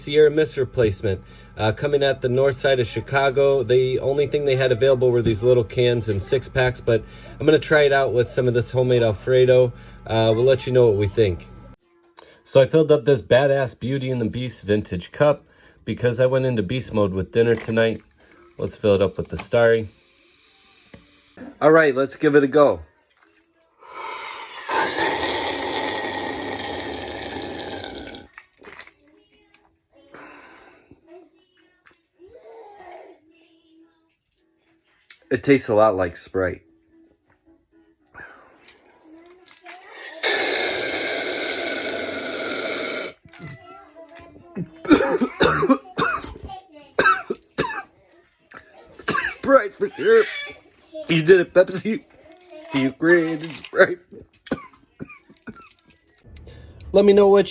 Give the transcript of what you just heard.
Sierra Mist replacement. Coming at the north side of Chicago. The only thing they had available were these little cans in 6-packs, but I'm going to try it out with some of this homemade Alfredo. We'll let you know what we think. So I filled up this badass Beauty and the Beast vintage cup because I went into beast mode with dinner tonight. Let's fill it up with the Starry. All right, let's give it a go. It tastes a lot like Sprite. Sprite for sure. You did it, Pepsi. You created Sprite. Let me know what